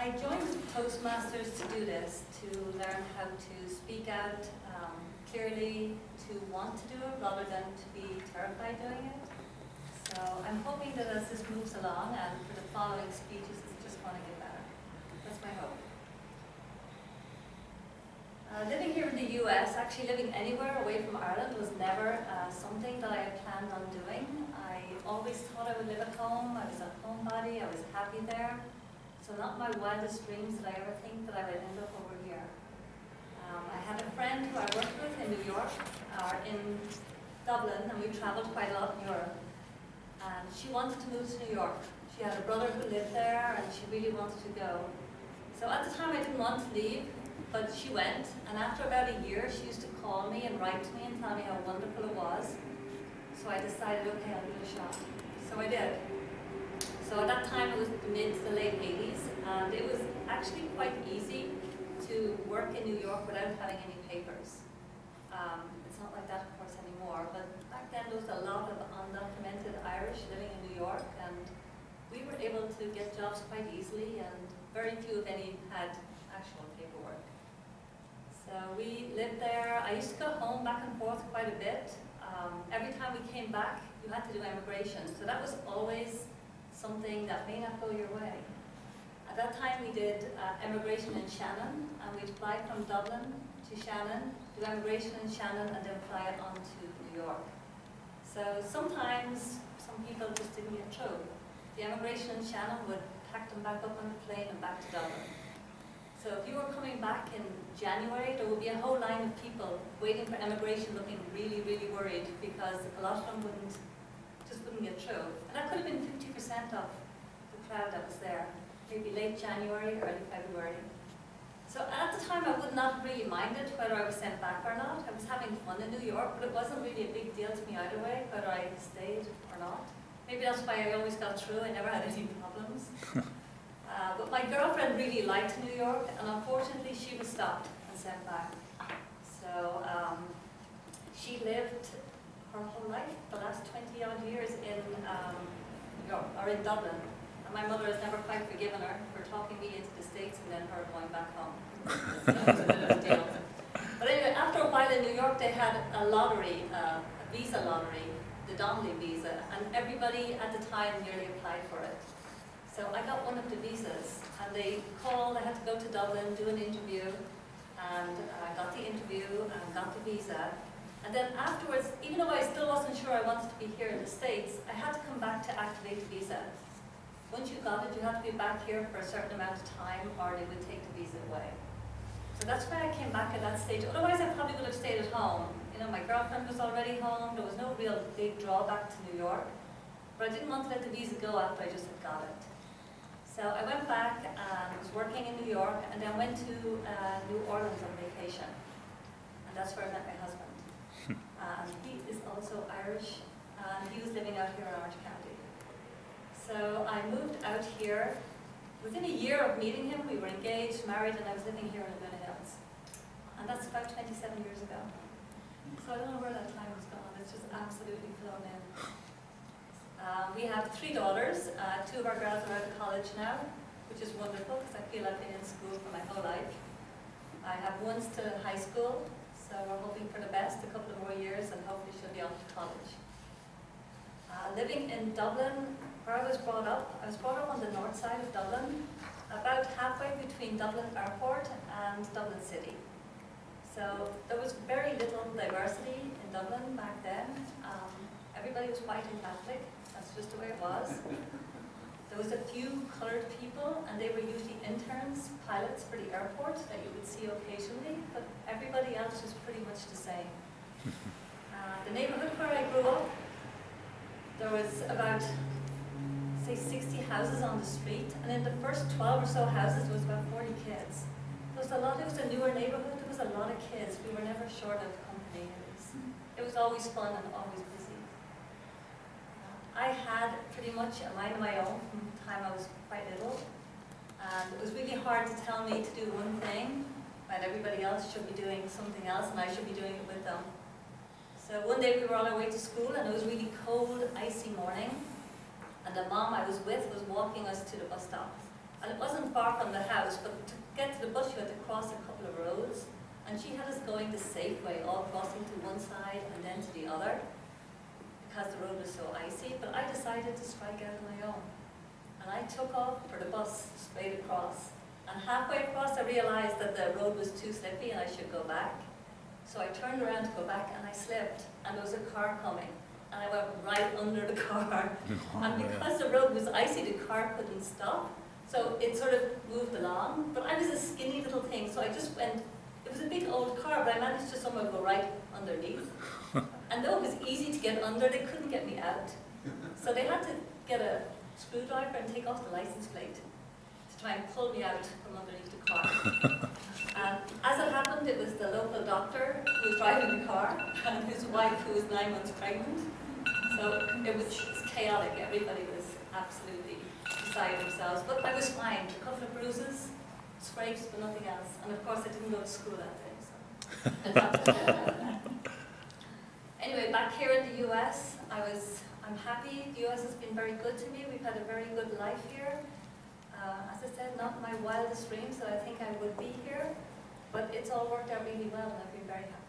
I joined Toastmasters to do this, to learn how to speak out clearly, to want to do it rather than to be terrified doing it. So I'm hoping that as this moves along and for the following speeches, it's just going to get better. That's my hope. Living here in the US, actually living anywhere away from Ireland was never something that I had planned on doing. I always thought I would live at home. I was a homebody. I was happy there. So not my wildest dreams did I ever think that I would end up over here. I had a friend who I worked with in New York, in Dublin, and we traveled quite a lot in Europe. And she wanted to move to New York. She had a brother who lived there, and she really wanted to go. So at the time I didn't want to leave, but she went. And after about a year, she used to call me and write to me and tell me how wonderful it was. So I decided, okay, I'll give it a shot. So I did. So at that time, it was the mid to the late 80s, and it was actually quite easy to work in New York without having any papers. It's not like that, of course, anymore, but back then there was a lot of undocumented Irish living in New York, and we were able to get jobs quite easily, and very few, if any, had actual paperwork. So we lived there. I used to go home back and forth quite a bit. Every time we came back, you had to do immigration, so that was always something that may not go your way. At that time we did immigration in Shannon, and we'd fly from Dublin to Shannon, do immigration in Shannon, and then fly it on to New York. So sometimes some people just didn't get through. The immigration in Shannon would pack them back up on the plane and back to Dublin. So if you were coming back in January, there would be a whole line of people waiting for immigration looking really, really worried because a lot of them wouldn't get through. And that could have been 50% of the crowd that was there, maybe late January, early February. So at the time I would not really minded whether I was sent back or not. I was having fun in New York, but it wasn't really a big deal to me either way, whether I stayed or not. Maybe that's why I always got through. I never had any problems. But my girlfriend really liked New York, and unfortunately she was stopped and sent back. So she lived her whole life, the last 20-odd years in New York, or in Dublin. And my mother has never quite forgiven her for talking me into the States and then her going back home. So it was a bit of a deal. But anyway, after a while in New York, they had a lottery, a visa lottery, the Donnelly visa, and everybody at the time nearly applied for it. So I got one of the visas, and they called, I had to go to Dublin, do an interview, and I got the interview and got the visa. And then afterwards, even though I still wasn't sure I wanted to be here in the States, I had to come back to activate the visa. Once you got it, you had to be back here for a certain amount of time, or they would take the visa away. So that's why I came back at that stage. Otherwise, I probably would have stayed at home. You know, my girlfriend was already home. There was no real big drawback to New York. But I didn't want to let the visa go after I just had got it. So I went back and was working in New York, and then went to New Orleans on vacation. And that's where I met my husband. He is also Irish, and he was living out here in Orange County. So I moved out here. Within a year of meeting him, we were engaged, married, and I was living here in Laguna Hills. And that's about 27 years ago. So I don't know where that time has gone. It's just absolutely flown in. We have 3 daughters. 2 of our girls are out of college now, which is wonderful because I feel I've been in school for my whole life. I have one still in high school, so we're hoping for the best, a couple of more years, and hopefully she'll be off to college. Living in Dublin, where I was brought up on the north side of Dublin, about halfway between Dublin Airport and Dublin City. So there was very little diversity in Dublin back then. Everybody was white and Catholic. That's just the way it was. There was a few coloured people, and they were usually interns, pilots for the airport that you would see occasionally, but everybody else was pretty much the same. The neighbourhood where I grew up, there was about, say, 60 houses on the street, and in the first 12 or so houses, there was about 40 kids. It was a newer neighbourhood, there was a lot of kids. We were never short of company. It was always fun and always busy. I had pretty much a mind of my own from the time I was quite little, and it was really hard to tell me to do one thing when everybody else should be doing something else and I should be doing it with them. So one day we were on our way to school, and it was really cold, icy morning, and the mom I was with was walking us to the bus stop. And it wasn't far from the house, but to get to the bus you had to cross a couple of roads. And she had us going the safe way, all crossing to one side and then to the other, because the road was so icy. But I decided to strike out on my own. And I took off for the bus straight across. And halfway across I realized that the road was too slippy and I should go back. So I turned around to go back and I slipped, and there was a car coming. And I went right under the car. And because the road was icy, the car couldn't stop. So it sort of moved along. But I was a skinny little thing, so I just went, it was a big old car, but I managed to somehow go right underneath. And though it was easy to get under, they couldn't get me out. So they had to get a screwdriver and take off the license plate to try and pull me out from underneath the car. And as it happened, it was the local doctor who was driving the car, and his wife, who was 9 months pregnant. So it was chaotic. Everybody was absolutely beside themselves. But I was fine. A couple of bruises, scrapes, but nothing else. And of course, I didn't go to school that day. So. Anyway, back here in the US, I'm happy. The US has been very good to me. We've had a very good life here. As I said, not my wildest dreams that I think I would be here, but it's all worked out really well, and I've been very happy.